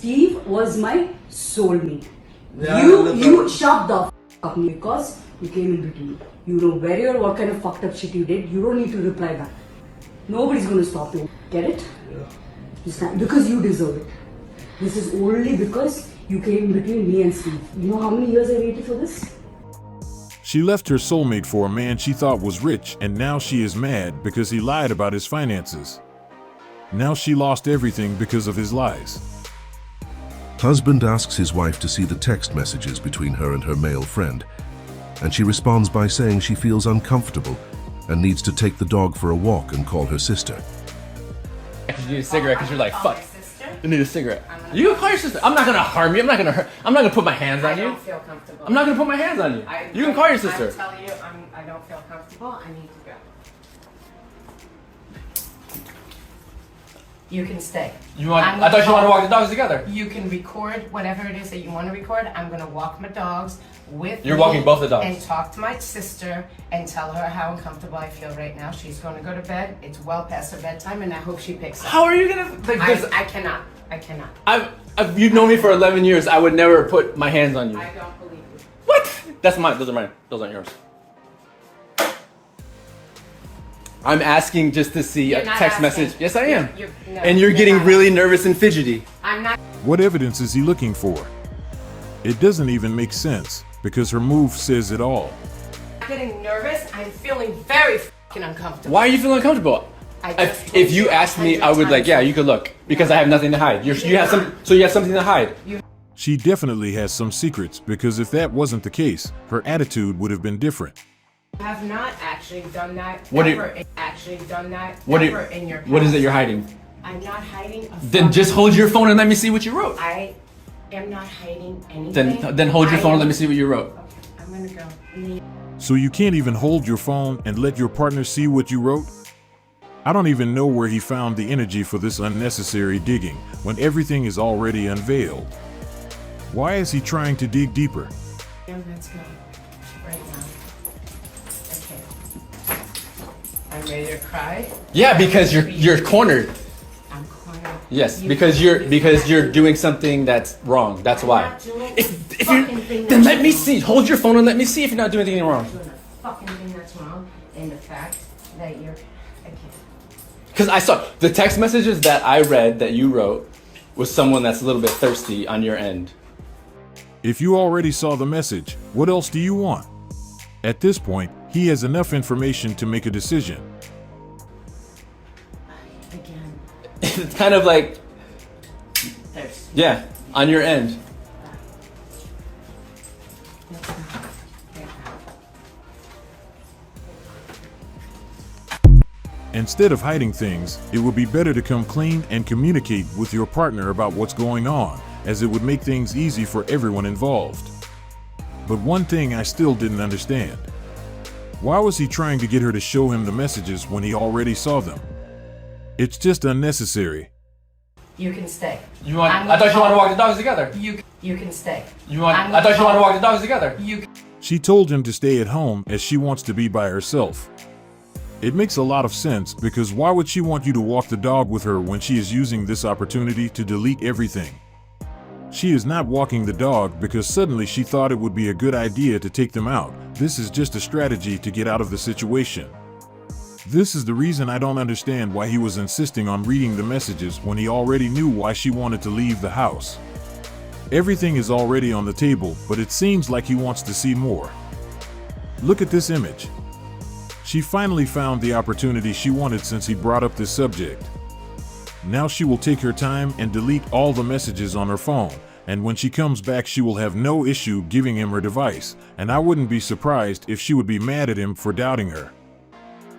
Steve was my soulmate. Yeah, You shut the up because you came in between. You know where you are, what kind of fucked up shit you did. You don't need to reply back. Nobody's gonna stop you. Get it? Yeah. Because you deserve it. This is only because you came in between me and Steve. You know how many years I waited for this? She left her soulmate for a man she thought was rich, and now she is mad because he lied about his finances. Now she lost everything because of his lies. Husband asks his wife to see the text messages between her and her male friend, and she responds by saying she feels uncomfortable and needs to take the dog for a walk and call her sister. You need a cigarette because you're like, fuck. You need a cigarette. You can call your sister. I'm not gonna harm you. I'm not gonna put my hands on you. I don't feel comfortable. I'm not gonna put my hands on you. You can call your sister. I'm telling you, I don't feel comfortable. I need to go. You can stay. I thought you wanted to walk the dogs together. You can record whatever it is that you want to record. I'm gonna walk my dogs with You're walking both the dogs. And talk to my sister and tell her how uncomfortable I feel right now. She's going to go to bed. It's well past her bedtime, and I hope she picks up. How are you gonna? I cannot. I cannot. You've known me for 11 years. I would never put my hands on you. I don't believe you. What? That's mine. Those are mine. Those aren't yours. I'm asking just to see You're a not text asking. message. Yes, I am. No, and you're getting not. really nervous and fidgety. I'm not. What evidence is he looking for? It doesn't even make sense because her move says it all. I'm getting nervous. I'm feeling very fucking uncomfortable. Why are you feeling uncomfortable? If you asked me, I would like, yeah, you could look because I have nothing to hide. You have something to hide. She definitely has some secrets because if that wasn't the case, her attitude would have been different. I have not actually done that. What in your past. What is it you're hiding? I'm not hiding. Then just hold your phone and let me see what you wrote. I am not hiding anything. Then hold your phone and let me see what you wrote. Okay, I'm gonna go. So you can't even hold your phone and let your partner see what you wrote? I don't even know where he found the energy for this unnecessary digging when everything is already unveiled. Why is he trying to dig deeper? Yeah, let's go. Right now. Okay. I'm ready to cry. Yeah, because you're cornered. I'm cornered. Yes, because you're doing something that's wrong. That's I'm why. not doing If a fucking you thing then that's let me wrong. see. Hold your phone and let me see if you're not doing anything wrong. I'm doing a fucking thing that's wrong, and the fact that you're. I can't. Because I saw the text messages that I read that you wrote was someone that's a little bit thirsty on your end. If you already saw the message, what else do you want? At this point, he has enough information to make a decision. Again. It's kind of like, There's. yeah, on your end. Instead of hiding things, it would be better to come clean and communicate with your partner about what's going on, as it would make things easy for everyone involved. But one thing I still didn't understand. Why was he trying to get her to show him the messages when he already saw them? It's just unnecessary. You can stay. I thought you wanted to walk the dogs together. You can stay. I thought you wanted to walk the dogs together. She told him to stay at home as she wants to be by herself. It makes a lot of sense because why would she want you to walk the dog with her when she is using this opportunity to delete everything? She is not walking the dog because suddenly she thought it would be a good idea to take them out. This is just a strategy to get out of the situation. This is the reason I don't understand why he was insisting on reading the messages when he already knew why she wanted to leave the house. Everything is already on the table, but it seems like he wants to see more. Look at this image. She finally found the opportunity she wanted since he brought up this subject. Now she will take her time and delete all the messages on her phone, and when she comes back she will have no issue giving him her device, and I wouldn't be surprised if she would be mad at him for doubting her.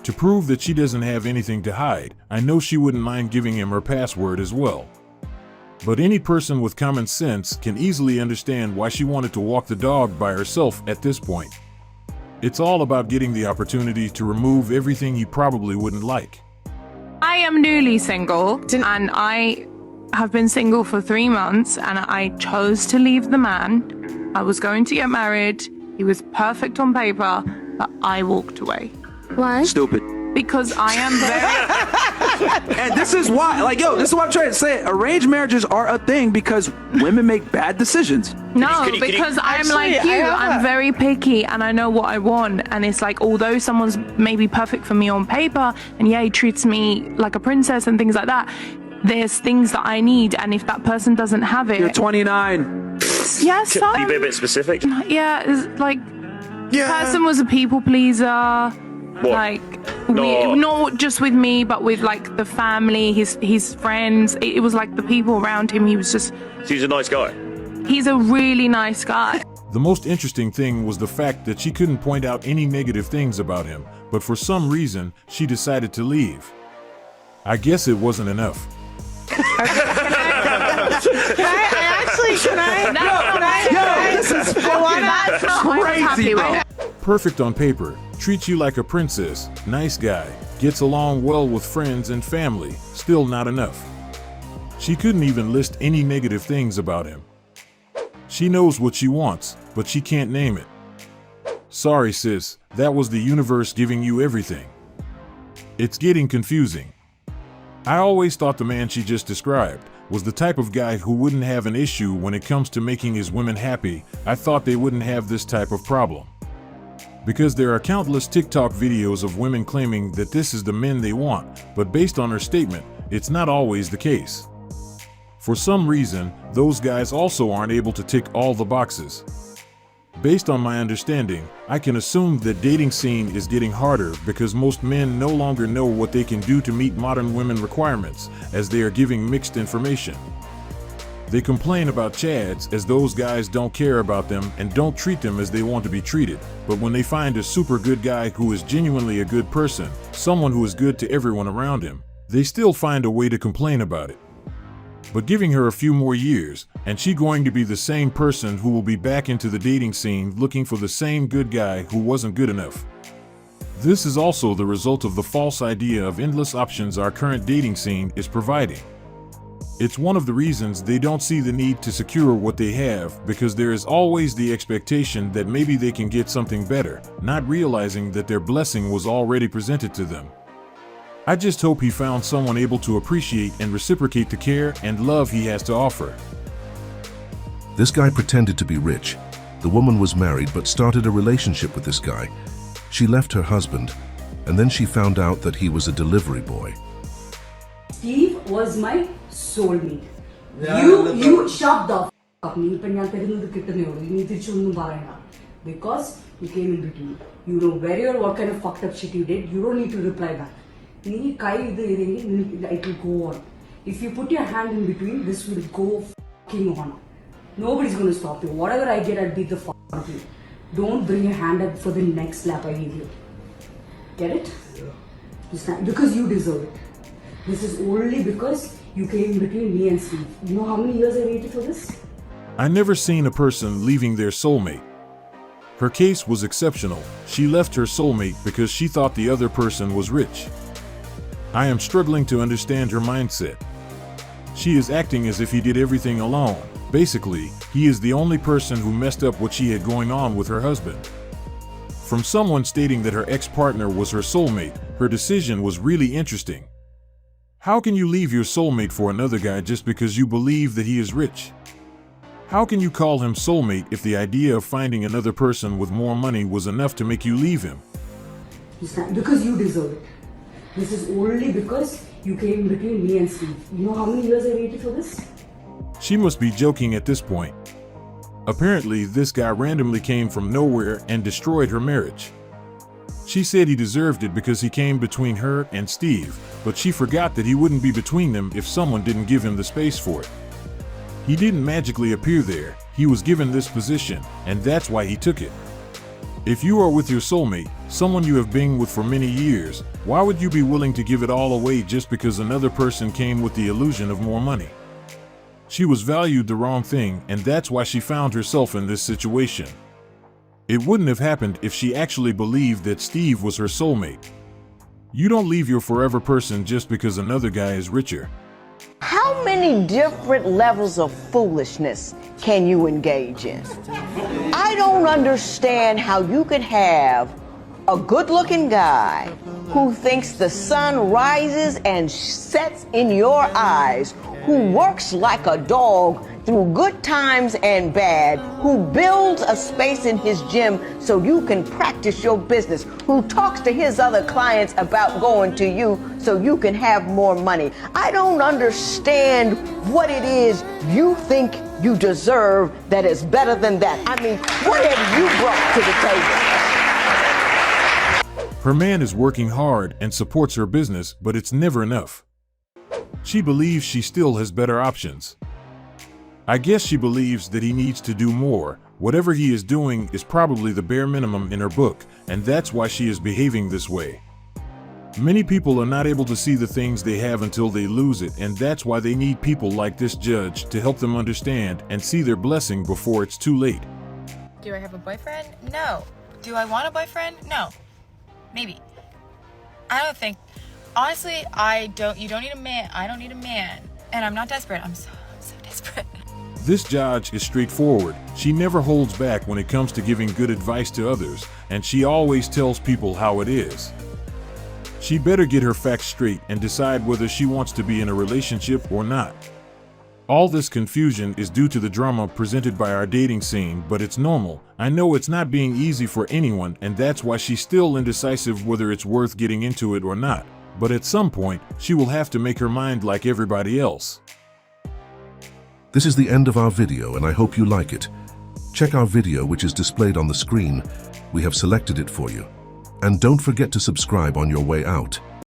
To prove that she doesn't have anything to hide, I know she wouldn't mind giving him her password as well. But any person with common sense can easily understand why she wanted to walk the dog by herself at this point. It's all about getting the opportunity to remove everything you probably wouldn't like. I am newly single and I have been single for 3 months and I chose to leave the man. I was going to get married. He was perfect on paper, but I walked away. Why? Stupid. because I am very. And this is why, like, yo, this is what I'm trying to say. Arranged marriages are a thing because women make bad decisions. No, because I'm like you. I'm very picky and I know what I want. And it's like, although someone's maybe perfect for me on paper and yeah, he treats me like a princess and things like that, there's things that I need. And if that person doesn't have it. You're 29. Yeah, so. Can you be a bit specific? Yeah, it's like, person was a people pleaser. What? Like, not just with me, but with like the family, his friends. It was like the people around him. He was just. So he's a nice guy. He's a really nice guy. The most interesting thing was the fact that she couldn't point out any negative things about him, but for some reason, she decided to leave. I guess it wasn't enough. This is crazy. Perfect on paper, treats you like a princess, nice guy, gets along well with friends and family, still not enough. She couldn't even list any negative things about him. She knows what she wants, but she can't name it. Sorry sis, that was the universe giving you everything. It's getting confusing. I always thought the man she just described was the type of guy who wouldn't have an issue when it comes to making his women happy. I thought they wouldn't have this type of problem. Because there are countless TikTok videos of women claiming that this is the men they want, but based on her statement, it's not always the case. For some reason, those guys also aren't able to tick all the boxes. Based on my understanding, I can assume that dating scene is getting harder because most men no longer know what they can do to meet modern women requirements, as they are giving mixed information. They complain about chads as those guys don't care about them and don't treat them as they want to be treated, but when they find a super good guy who is genuinely a good person, someone who is good to everyone around him, they still find a way to complain about it. But giving her a few more years, and she going to be the same person who will be back into the dating scene looking for the same good guy who wasn't good enough. This is also the result of the false idea of endless options our current dating scene is providing. It's one of the reasons they don't see the need to secure what they have because there is always the expectation that maybe they can get something better, not realizing that their blessing was already presented to them. I just hope he found someone able to appreciate and reciprocate the care and love he has to offer. This guy pretended to be rich. The woman was married but started a relationship with this guy. She left her husband, and then she found out that he was a delivery boy. Steve was my soulmate. You shut the up. Because you came in between. You know where you are, what kind of fucked up shit you did. You don't need to reply back. It will go on. If you put your hand in between, this will go fucking on. Nobody's gonna stop you. Whatever I get, I'll beat the fuck out of you. Don't bring your hand up for the next slap I give you. Get it? Yeah. Because you deserve it. This is only because you came in between me and Steve. You know how many years I waited for this? I never seen a person leaving their soulmate. Her case was exceptional. She left her soulmate because she thought the other person was rich. I am struggling to understand her mindset. She is acting as if he did everything alone. Basically, he is the only person who messed up what she had going on with her husband. From someone stating that her ex-partner was her soulmate, her decision was really interesting. How can you leave your soulmate for another guy just because you believe that he is rich? How can you call him soulmate if the idea of finding another person with more money was enough to make you leave him? Because you deserve it. This is only because you came in between me and Steve. You know how many years I waited for this? She must be joking at this point. Apparently, this guy randomly came from nowhere and destroyed her marriage. She said he deserved it because he came between her and Steve, but she forgot that he wouldn't be between them if someone didn't give him the space for it. He didn't magically appear there, he was given this position, and that's why he took it. If you are with your soulmate, someone you have been with for many years, why would you be willing to give it all away just because another person came with the illusion of more money? She was valued the wrong thing, and that's why she found herself in this situation. It wouldn't have happened if she actually believed that Steve was her soulmate. You don't leave your forever person just because another guy is richer. How many different levels of foolishness can you engage in? I don't understand how you could have A good-looking guy who thinks the sun rises and sets in your eyes, who works like a dog through good times and bad, who builds a space in his gym so you can practice your business, who talks to his other clients about going to you so you can have more money. I don't understand what it is you think you deserve that is better than that. I mean, what have you brought to the table? Her man is working hard and supports her business, but it's never enough. She believes she still has better options. I guess she believes that he needs to do more. Whatever he is doing is probably the bare minimum in her book, and that's why she is behaving this way. Many people are not able to see the things they have until they lose it, and that's why they need people like this judge to help them understand and see their blessing before it's too late. Do I have a boyfriend? No. Do I want a boyfriend? No. Maybe. I don't think. Honestly, you don't need a man. I don't need a man. And I'm not desperate. I'm so desperate. This judge is straightforward. She never holds back when it comes to giving good advice to others, and she always tells people how it is. She better get her facts straight and decide whether she wants to be in a relationship or not. All this confusion is due to the drama presented by our dating scene, but it's normal. I know it's not being easy for anyone, and that's why she's still indecisive whether it's worth getting into it or not. But at some point, she will have to make her mind like everybody else. This is the end of our video, and I hope you like it. Check our video, which is displayed on the screen. We have selected it for you. And don't forget to subscribe on your way out.